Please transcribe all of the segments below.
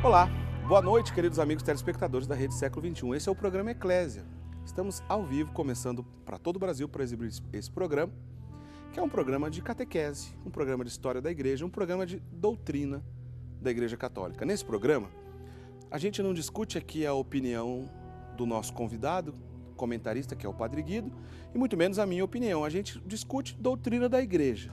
Olá, boa noite, queridos amigos telespectadores da Rede Século XXI. Esse é o programa Eclésia. Estamos ao vivo, começando para todo o Brasil para exibir esse programa, que é um programa de catequese, um programa de história da igreja, um programa de doutrina da Igreja Católica. Nesse programa, a gente não discute aqui a opinião do nosso convidado, comentarista, que é o Padre Guido, e muito menos a minha opinião. A gente discute doutrina da igreja.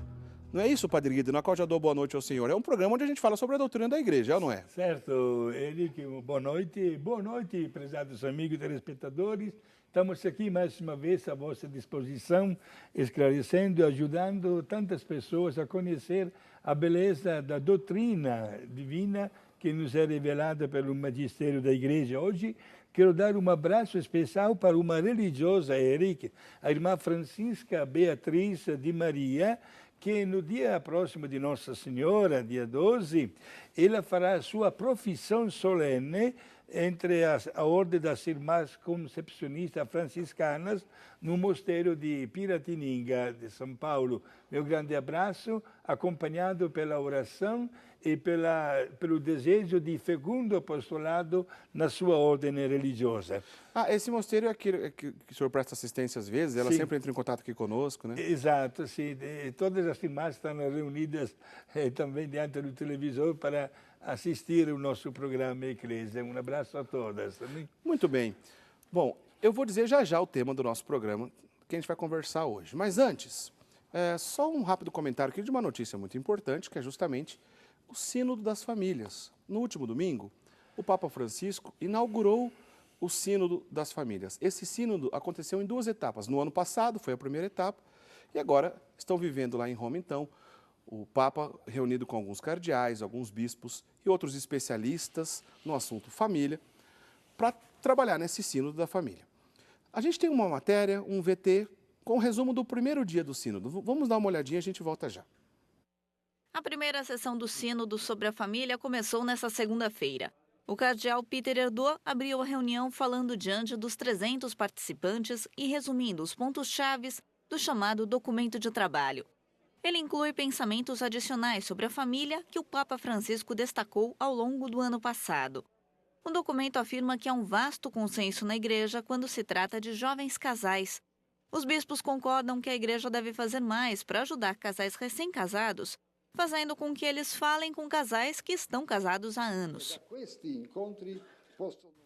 Não é isso, Padre Guido, na qual já dou boa noite ao senhor. É um programa onde a gente fala sobre a doutrina da igreja, não é? Certo, Henrique, boa noite. Boa noite, prezados amigos telespectadores. Estamos aqui mais uma vez à vossa disposição, esclarecendo e ajudando tantas pessoas a conhecer a beleza da doutrina divina que nos é revelada pelo magistério da igreja. Hoje quero dar um abraço especial para uma religiosa, Henrique, a irmã Francisca Beatriz de Maria, que no dia próximo de Nossa Senhora, dia 12, ela fará a sua profissão solene entre a Ordem das Irmãs Concepcionistas Franciscanas no mosteiro de Piratininga, de São Paulo. Meu grande abraço, acompanhado pela oração e pelo desejo de fecundo apostolado na sua ordem religiosa. Esse mosteiro é aquele que o senhor presta assistência às vezes, ela sempre entra em contato aqui conosco, né? Exato, sim. Todas as irmãs estão reunidas também diante do televisor para assistir o nosso programa Eclésia. Um abraço a todas. Muito bem. Bom, eu vou dizer já o tema do nosso programa que a gente vai conversar hoje. Mas antes, só um rápido comentário aqui de uma notícia muito importante, que é justamente o Sínodo das Famílias. No último domingo, o Papa Francisco inaugurou o Sínodo das Famílias. Esse sínodo aconteceu em duas etapas. No ano passado foi a primeira etapa e agora estão vivendo lá em Roma, então, o Papa reunido com alguns cardeais, alguns bispos e outros especialistas no assunto família, para trabalhar nesse sínodo da família. A gente tem uma matéria, um VT, com o resumo do primeiro dia do sínodo. Vamos dar uma olhadinha, a gente volta já. A primeira sessão do Sínodo sobre a família começou nesta segunda-feira. O cardeal Peter Erdo abriu a reunião falando diante dos 300 participantes e resumindo os pontos-chave do chamado documento de trabalho. Ele inclui pensamentos adicionais sobre a família que o Papa Francisco destacou ao longo do ano passado. O documento afirma que há um vasto consenso na Igreja quando se trata de jovens casais. Os bispos concordam que a Igreja deve fazer mais para ajudar casais recém-casados, fazendo com que eles falem com casais que estão casados há anos.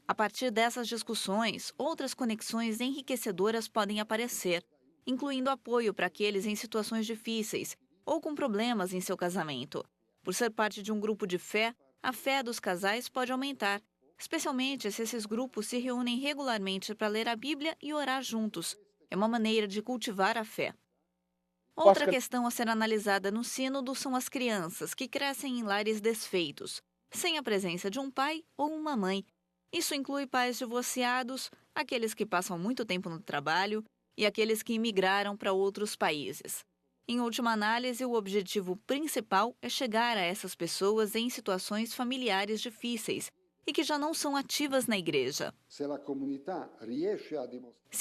A partir dessas discussões, outras conexões enriquecedoras podem aparecer, incluindo apoio para aqueles em situações difíceis ou com problemas em seu casamento. Por ser parte de um grupo de fé, a fé dos casais pode aumentar, especialmente se esses grupos se reúnem regularmente para ler a Bíblia e orar juntos. É uma maneira de cultivar a fé. Outra questão a ser analisada no sínodo são as crianças que crescem em lares desfeitos, sem a presença de um pai ou uma mãe. Isso inclui pais divorciados, aqueles que passam muito tempo no trabalho e aqueles que imigraram para outros países. Em última análise, o objetivo principal é chegar a essas pessoas em situações familiares difíceis e que já não são ativas na igreja. Se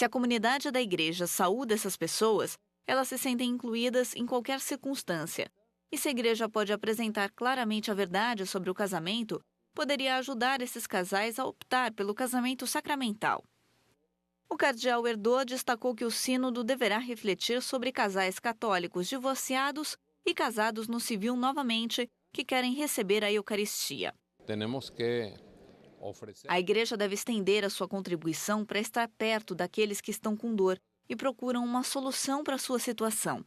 a comunidade da igreja saúda essas pessoas, elas se sentem incluídas em qualquer circunstância. E se a igreja pode apresentar claramente a verdade sobre o casamento, poderia ajudar esses casais a optar pelo casamento sacramental. O cardeal Erdo destacou que o sínodo deverá refletir sobre casais católicos divorciados e casados no civil novamente que querem receber a Eucaristia. A igreja deve estender a sua contribuição para estar perto daqueles que estão com dor e procuram uma solução para a sua situação.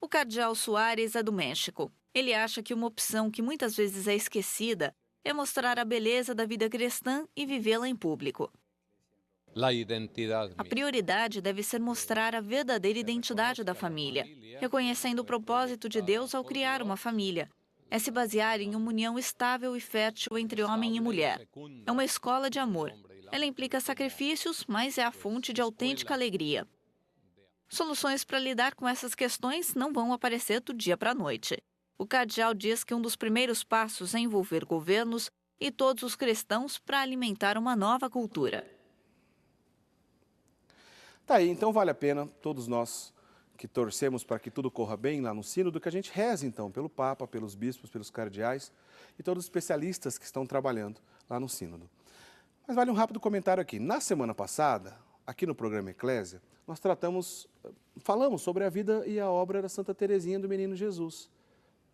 O cardeal Soares é do México. Ele acha que uma opção que muitas vezes é esquecida é mostrar a beleza da vida cristã e vivê-la em público. A prioridade deve ser mostrar a verdadeira identidade da família, reconhecendo o propósito de Deus ao criar uma família. É se basear em uma união estável e fértil entre homem e mulher. É uma escola de amor. Ela implica sacrifícios, mas é a fonte de autêntica alegria. Soluções para lidar com essas questões não vão aparecer do dia para a noite. O cardeal diz que um dos primeiros passos é envolver governos e todos os cristãos para alimentar uma nova cultura. Tá aí, então vale a pena todos nós que torcemos para que tudo corra bem lá no sínodo, que a gente reze então pelo Papa, pelos bispos, pelos cardeais e todos os especialistas que estão trabalhando lá no sínodo. Mas vale um rápido comentário aqui. Na semana passada, aqui no programa Eclésia, nós falamos sobre a vida e a obra da Santa Teresinha do Menino Jesus,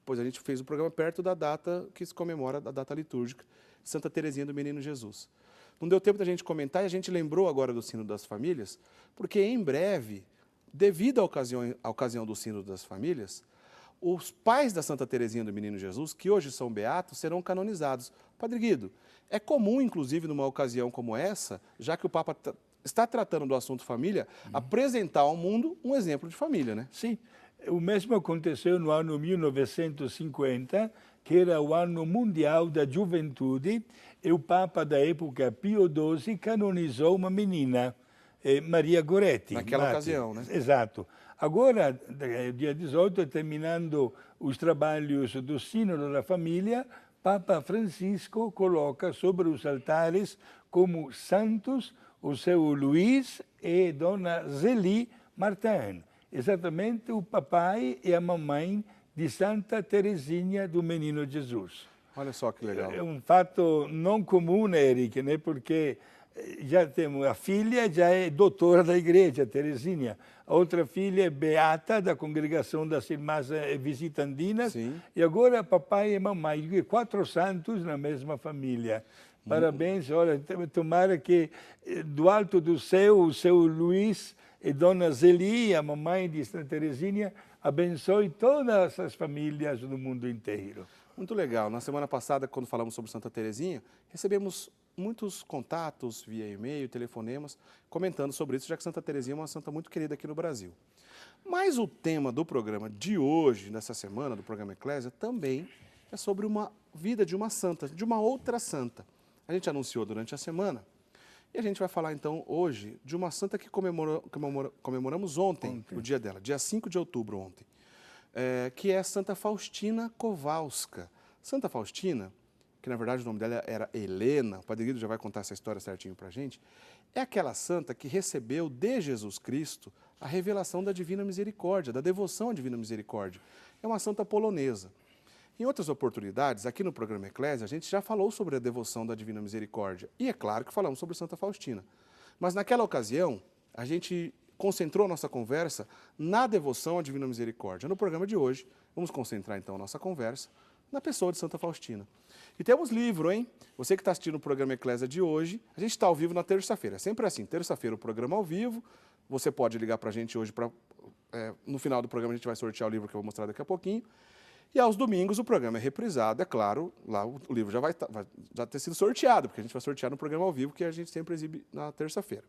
pois a gente fez o programa perto da data que se comemora, a data litúrgica, Santa Teresinha do Menino Jesus. Não deu tempo da gente comentar e a gente lembrou agora do Sínodo das Famílias, porque em breve, devido à ocasião do Sínodo das Famílias, os pais da Santa Teresinha do Menino Jesus, que hoje são beatos, serão canonizados. Padre Guido, é comum, inclusive, numa ocasião como essa, já que o Papa está tratando do assunto família, apresentar ao mundo um exemplo de família, né? Sim, o mesmo aconteceu no ano 1950, que era o ano mundial da juventude, e o Papa da época, Pio XII, canonizou uma menina, Maria Goretti. Naquela ocasião, né? Exato. Agora, dia 18, terminando os trabalhos do Sínodo da Família, Papa Francisco coloca sobre os altares como santos o seu Luís e Dona Zélie Martin, exatamente o papai e a mamãe de Santa Teresinha do Menino Jesus. Olha só que legal. É um fato não comum, Eric, né? Porque já temos a filha, já é doutora da igreja, Teresinha. A outra filha é beata da congregação das Irmãs Visitandinas. Sim. E agora papai e mamãe, 4 santos na mesma família. Parabéns, olha, tomara que do alto do céu, o seu Luís e Dona Zélie, a mamãe de Santa Teresinha, abençoe todas as famílias do mundo inteiro. Muito legal. Na semana passada, quando falamos sobre Santa Teresinha, recebemos muitos contatos via e-mail, telefonemas, comentando sobre isso, já que Santa Teresinha é uma santa muito querida aqui no Brasil. Mas o tema do programa de hoje, nessa semana, do programa Eclésia, também é sobre uma vida de uma santa, de uma outra santa. A gente anunciou durante a semana e a gente vai falar então hoje de uma santa que comemoramos ontem, o dia dela, dia 5 de outubro ontem, que é Santa Faustina Kowalska. Santa Faustina, que na verdade o nome dela era Helena, o Padre Guido já vai contar essa história certinho para a gente, é aquela santa que recebeu de Jesus Cristo a revelação da Divina Misericórdia, da devoção à Divina Misericórdia. É uma santa polonesa. Em outras oportunidades, aqui no programa Eclésia, a gente já falou sobre a devoção da Divina Misericórdia. E é claro que falamos sobre Santa Faustina. Mas naquela ocasião, a gente concentrou nossa conversa na devoção à Divina Misericórdia. No programa de hoje, vamos concentrar então a nossa conversa na pessoa de Santa Faustina. E temos livro, hein? Você que está assistindo o programa Eclésia de hoje, a gente está ao vivo na terça-feira. É sempre assim, terça-feira o programa ao vivo. Você pode ligar para a gente hoje, no final do programa a gente vai sortear o livro que eu vou mostrar daqui a pouquinho. E aos domingos o programa é reprisado, é claro, lá o livro já vai já ter sido sorteado, porque a gente vai sortear no programa ao vivo, que a gente sempre exibe na terça-feira.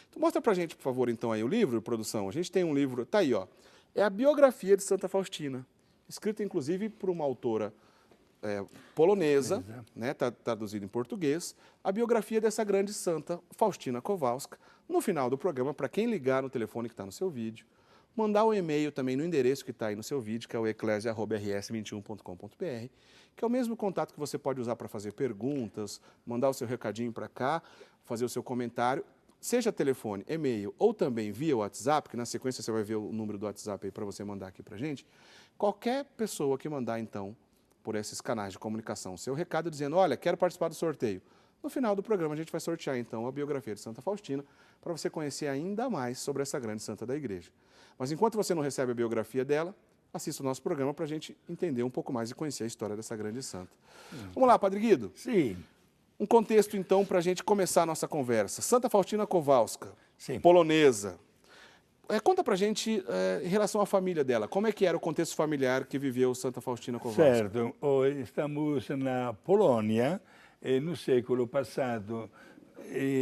Então mostra pra gente, por favor, então aí o livro, produção. A gente tem um livro, tá aí, ó. É a biografia de Santa Faustina, escrita inclusive por uma autora polonesa, né, tá traduzido em português, a biografia dessa grande santa, Faustina Kowalska. No final do programa, para quem ligar no telefone que está no seu vídeo, mandar um e-mail também no endereço que está aí no seu vídeo, que é o eclesia@rs21.com.br, que é o mesmo contato que você pode usar para fazer perguntas, mandar o seu recadinho para cá, fazer o seu comentário, seja telefone, e-mail ou também via WhatsApp, que na sequência você vai ver o número do WhatsApp aí para você mandar aqui para a gente. Qualquer pessoa que mandar, então, por esses canais de comunicação, seu recado dizendo, olha, quero participar do sorteio. No final do programa a gente vai sortear, então, a biografia de Santa Faustina, para você conhecer ainda mais sobre essa grande santa da igreja. Mas enquanto você não recebe a biografia dela, assista o nosso programa para a gente entender um pouco mais e conhecer a história dessa grande santa. Vamos lá, Padre Guido? Sim. Um contexto, então, para a gente começar a nossa conversa. Santa Faustina Kowalska, Sim. polonesa. Conta para a gente, em relação à família dela, como é que era o contexto familiar que viveu Santa Faustina Kowalska? Certo, hoje estamos na Polônia, no século passado.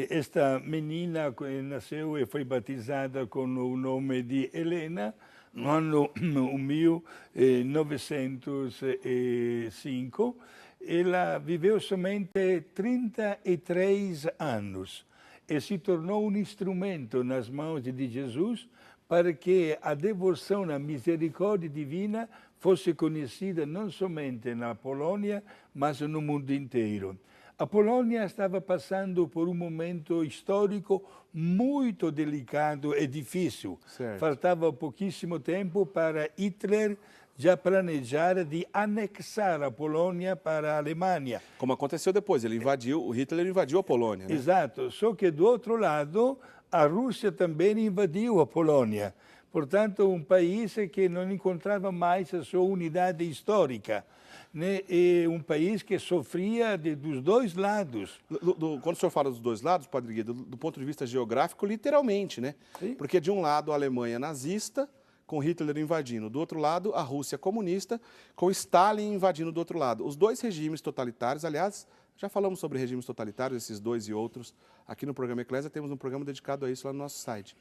Esta menina nasceu e foi batizada com o nome de Helena no ano 1905. Ela viveu somente 33 anos e se tornou um instrumento nas mãos de Jesus para que a devoção à misericórdia divina fosse conhecida não somente na Polônia, mas no mundo inteiro. A Polônia estava passando por um momento histórico muito delicado e difícil. Certo. Faltava pouquíssimo tempo para Hitler já planejar de anexar a Polônia para a Alemanha. Como aconteceu depois, o Hitler invadiu a Polônia, né? Exato, só que do outro lado, a Rússia também invadiu a Polônia. Portanto, um país que não encontrava mais a sua unidade histórica, né? E um país que sofria dos dois lados. Quando o senhor fala dos dois lados, Padre Guido, do ponto de vista geográfico, literalmente, né? Sim. Porque de um lado a Alemanha nazista, com Hitler invadindo, do outro lado a Rússia comunista, com Stalin invadindo do outro lado. Os dois regimes totalitários, aliás, já falamos sobre regimes totalitários, esses dois e outros, aqui no programa Eclésia, temos um programa dedicado a isso lá no nosso site.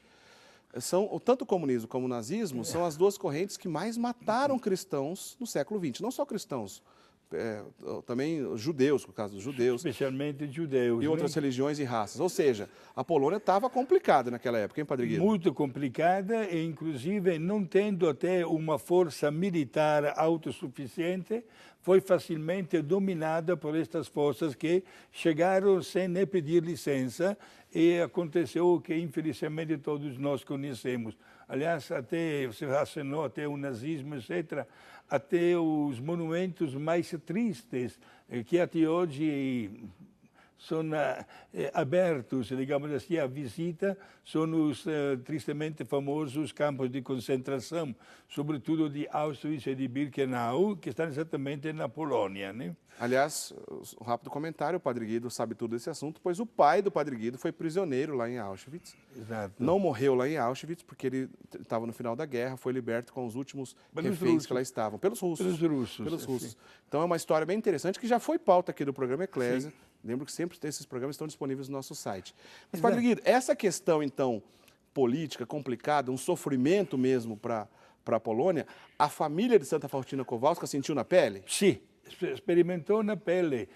Tanto o comunismo como o nazismo são as duas correntes que mais mataram cristãos no século XX. Não só cristãos, também judeus, por causa dos judeus. Especialmente judeus. E outras religiões e raças. Ou seja, a Polônia estava complicada naquela época, hein, Padre Guido? Muito complicada e, inclusive, não tendo até uma força militar autossuficiente, foi facilmente dominada por estas forças que chegaram sem nem pedir licença e aconteceu o que, infelizmente, todos nós conhecemos. Aliás, até, você assinou até o nazismo, etc., até os monumentos mais tristes que até hoje são abertos, digamos assim, à visita, são os tristemente famosos campos de concentração, sobretudo de Auschwitz e de Birkenau, que estão exatamente na Polônia, né? Aliás, um rápido comentário, o Padre Guido sabe tudo desse assunto, pois o pai do Padre Guido foi prisioneiro lá em Auschwitz. Exato. Não morreu lá em Auschwitz, porque ele estava no final da guerra, foi liberto com os últimos reféns que lá estavam. Pelos russos. Pelos russos. Pelos russos. Sim. Então é uma história bem interessante, que já foi pauta aqui do programa Eclésia. Sim. Lembro que sempre esses programas estão disponíveis no nosso site. Mas, Padre Guido, essa questão, então, política, complicada, um sofrimento mesmo para a Polônia, a família de Santa Faustina Kowalska sentiu na pele? Sim, experimentou na pele.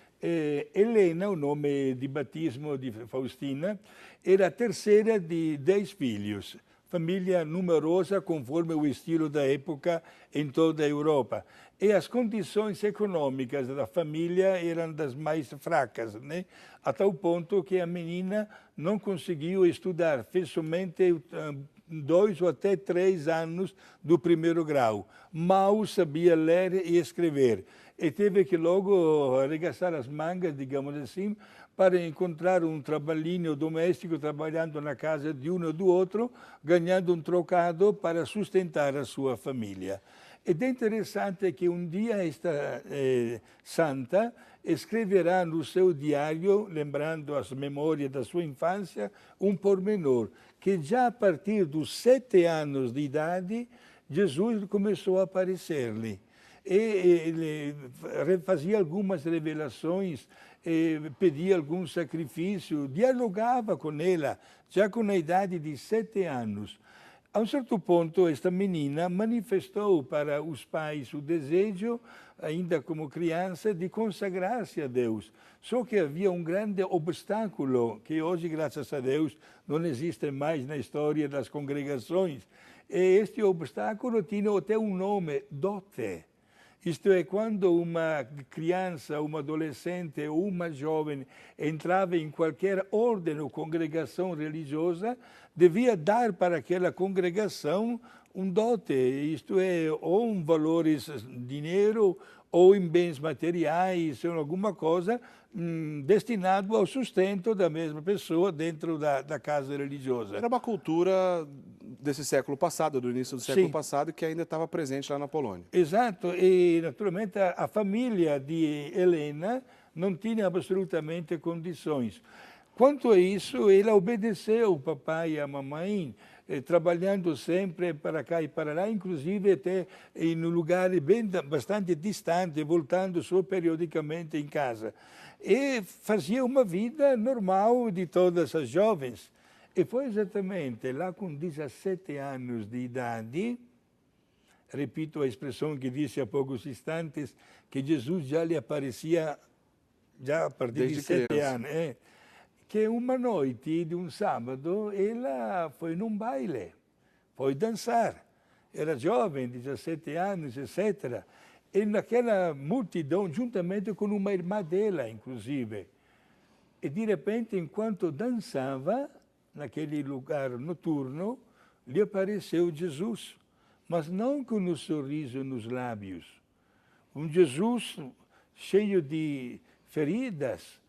Helena, o nome de batismo de Faustina, era a terceira de 10 filhos. Família numerosa, conforme o estilo da época em toda a Europa. E as condições econômicas da família eram das mais fracas, né? A tal ponto que a menina não conseguiu estudar, fez somente 2 ou até 3 anos do primeiro grau. Mal sabia ler e escrever. E teve que logo arregaçar as mangas, digamos assim, para encontrar um trabalhinho doméstico, trabalhando na casa de um ou do outro, ganhando um trocado para sustentar a sua família. Ed è interessante che un dia esta santa escreverá no seu diário, lembrando as memórias da sua infância, um pormenor, que já a partir dos 7 anos de idade, Jesus começou a aparecer-lhe. E ele fazia algumas revelações, pedia algum sacrifício, dialogava com ela, já com a idade de 7 anos. A um certo ponto, esta menina manifestou para os pais o desejo, ainda como criança, de consagrar-se a Deus. Só que havia um grande obstáculo, que hoje, graças a Deus, não existe mais na história das congregações. E este obstáculo tinha até um nome, dote. Isto é, quando uma criança, uma adolescente ou uma jovem entrava em qualquer ordem ou congregação religiosa, devia dar para aquela congregação um dote, isto é, ou um valor em dinheiro, ou em bens materiais, ou alguma coisa destinado ao sustento da mesma pessoa dentro da casa religiosa. Era uma cultura desse século passado, do início do século passado, que ainda estava presente lá na Polônia. Exato, e naturalmente a família de Helena não tinha absolutamente condições. Quanto a isso, ela obedeceu o papai e a mamãe, trabalhando sempre para cá e para lá, inclusive até em um lugar bastante distante, voltando só periodicamente em casa. E fazia uma vida normal de todas as jovens. E foi exatamente lá com 17 anos de idade, repito a expressão que disse há poucos instantes, que Jesus já lhe aparecia já a partir de 7 anos. Que uma noite de um sábado ela foi num baile, foi dançar. Era jovem, 17 anos, etc. E naquela multidão, juntamente com uma irmã dela, inclusive. E de repente, enquanto dançava, naquele lugar noturno, lhe apareceu Jesus, mas não com um sorriso nos lábios. Um Jesus cheio de feridas,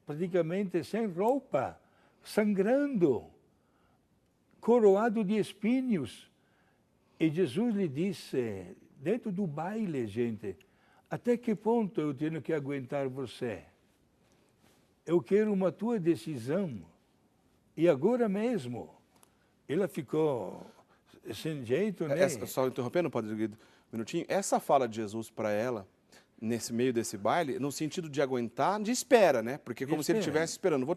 praticamente sem roupa, sangrando, coroado de espinhos. E Jesus lhe disse, dentro do baile, gente, até que ponto eu tenho que aguentar você? Eu quero uma tua decisão. E agora mesmo. Ela ficou sem jeito, né? Só interrompendo, Padre Guido, um minutinho. Essa fala de Jesus para ela, nesse meio desse baile, no sentido de aguentar, de espera, né? Porque como se ele estivesse esperando.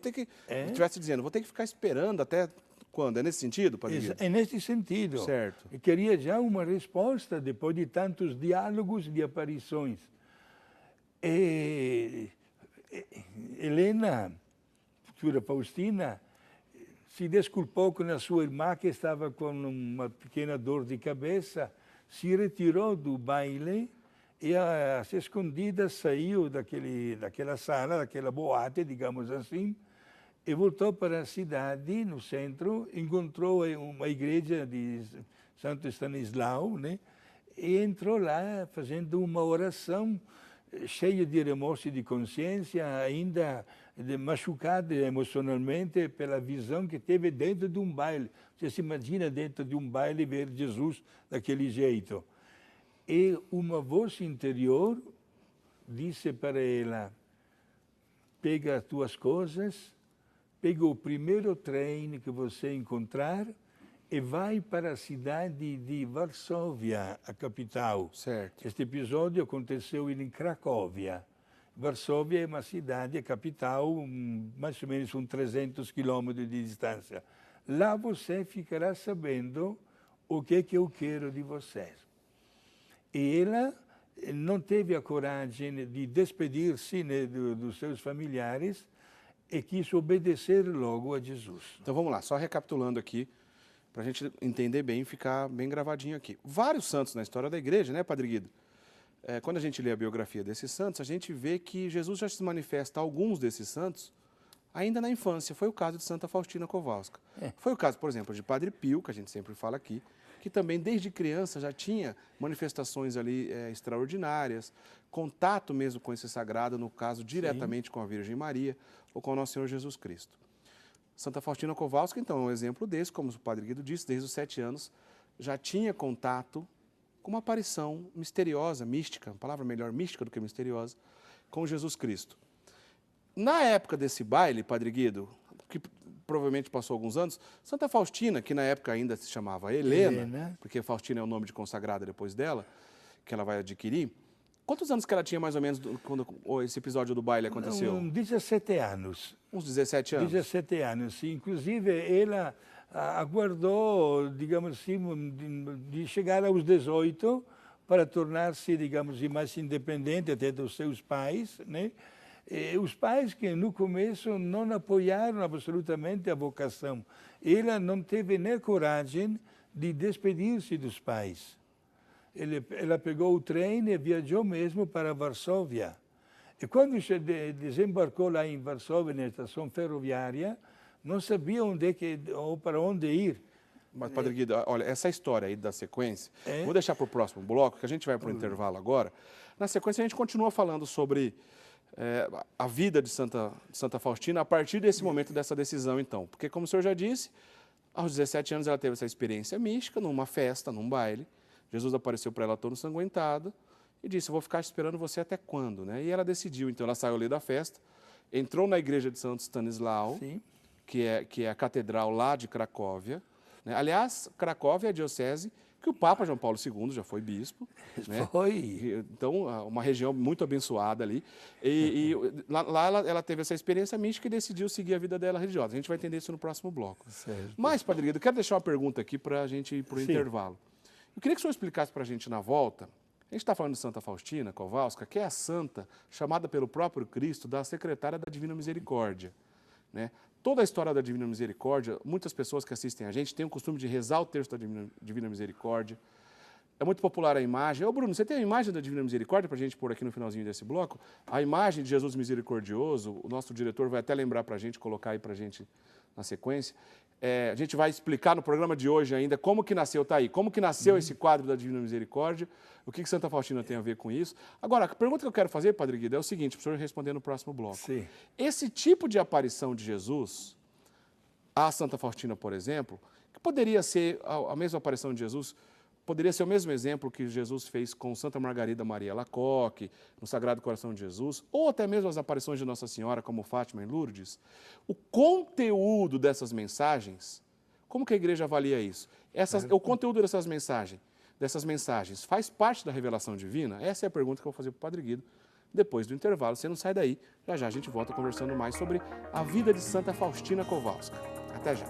Estivesse dizendo, vou ter que ficar esperando até quando? É nesse sentido, Padre Guido? É nesse sentido. Certo. Eu queria já uma resposta depois de tantos diálogos de aparições. Helena, futura Faustina, se desculpou com a sua irmã, que estava com uma pequena dor de cabeça, se retirou do baile e, às escondidas, saiu daquela sala, daquela boate, digamos assim, e voltou para a cidade, no centro, encontrou uma igreja de Santo Stanislau, né? E entrou lá fazendo uma oração cheia de remorso e de consciência, ainda machucada emocionalmente pela visão que teve dentro de um baile. Você se imagina dentro de um baile ver Jesus daquele jeito. E uma voz interior disse para ela, pega as tuas coisas, pega o primeiro trem que você encontrar e vai para a cidade de Varsóvia, a capital. Certo. Este episódio aconteceu em Cracóvia. Varsóvia é uma cidade, a capital, mais ou menos uns 300 quilômetros de distância. Lá você ficará sabendo o que eu quero de vocês. E ela não teve a coragem de despedir-se, né, dos seus familiares e quis obedecer logo a Jesus. Então vamos lá, só recapitulando aqui, para a gente entender bem e ficar bem gravadinho aqui. Vários santos na história da igreja, né, Padre Guido? Quando a gente lê a biografia desses santos, a gente vê que Jesus já se manifesta a alguns desses santos ainda na infância. Foi o caso de Santa Faustina Kowalska. Foi o caso, por exemplo, de Padre Pio, que a gente sempre fala aqui, que também desde criança já tinha manifestações ali extraordinárias, contato mesmo com esse sagrado, no caso diretamente com a Virgem Maria ou com o nosso Senhor Jesus Cristo. Santa Faustina Kowalska, então, é um exemplo desse, como o Padre Guido disse, desde os 7 anos, já tinha contato com uma aparição misteriosa, mística, uma palavra melhor mística do que misteriosa, com Jesus Cristo. Na época desse baile, Padre Guido, que provavelmente passou alguns anos, Santa Faustina, que na época ainda se chamava Helena, porque Faustina é o nome de consagrada depois dela, que ela vai adquirir. Quantos anos que ela tinha mais ou menos quando esse episódio do baile aconteceu? 17 anos. Uns 17 anos? 17 anos, sim. Inclusive, ela aguardou, digamos assim, de chegar aos 18 para tornar-se, digamos, mais independente até dos seus pais, né? E os pais que no começo não apoiaram absolutamente a vocação. Ela não teve nem coragem de despedir-se dos pais. Ela pegou o trem e viajou mesmo para Varsóvia. E quando desembarcou lá em Varsóvia, na estação ferroviária, não sabia ou para onde ir. Mas, Padre Guido, olha, essa história aí da sequência, vou deixar para o próximo bloco, que a gente vai para o intervalo agora. Na sequência, a gente continua falando sobre a vida de Santa Faustina a partir desse momento, dessa decisão, então. Porque, como o senhor já disse, aos 17 anos ela teve essa experiência mística, numa festa, num baile. Jesus apareceu para ela toda ensanguentada e disse, eu vou ficar esperando você até quando, né? E ela decidiu, então ela saiu ali da festa, entrou na igreja de Santo Stanislau, que é a catedral lá de Cracóvia, né? Aliás, Cracóvia é a diocese que o Papa João Paulo II já foi bispo. Né? Foi. Então, uma região muito abençoada ali. E lá ela teve essa experiência mística e decidiu seguir a vida dela religiosa. A gente vai entender isso no próximo bloco. Certo. Mas, Padre Guido, eu quero deixar uma pergunta aqui para a gente ir para o intervalo. Eu queria que o senhor explicasse para a gente na volta. A gente está falando de Santa Faustina Kowalska, que é a santa chamada pelo próprio Cristo da secretária da Divina Misericórdia. Né? Toda a história da Divina Misericórdia, muitas pessoas que assistem a gente têm o costume de rezar o texto da Divina Misericórdia. É muito popular a imagem. Ô Bruno, você tem a imagem da Divina Misericórdia para a gente pôr aqui no finalzinho desse bloco? A imagem de Jesus misericordioso, o nosso diretor vai até lembrar para a gente, colocar aí para a gente na sequência. A gente vai explicar no programa de hoje ainda como que nasceu, tá aí, como que nasceu esse quadro da Divina Misericórdia, o que Santa Faustina tem a ver com isso. Agora, a pergunta que eu quero fazer, Padre Guido, é o seguinte, para o senhor responder no próximo bloco. Sim. Esse tipo de aparição de Jesus, a Santa Faustina, por exemplo, que poderia ser a mesma aparição de Jesus, poderia ser o mesmo exemplo que Jesus fez com Santa Margarida Maria Alacoque, no Sagrado Coração de Jesus, ou até mesmo as aparições de Nossa Senhora, como Fátima e Lourdes. O conteúdo dessas mensagens, como que a igreja avalia isso? O conteúdo dessas mensagens faz parte da revelação divina? Essa é a pergunta que eu vou fazer para o Padre Guido depois do intervalo. Você não sai daí, já a gente volta conversando mais sobre a vida de Santa Faustina Kowalska. Até já.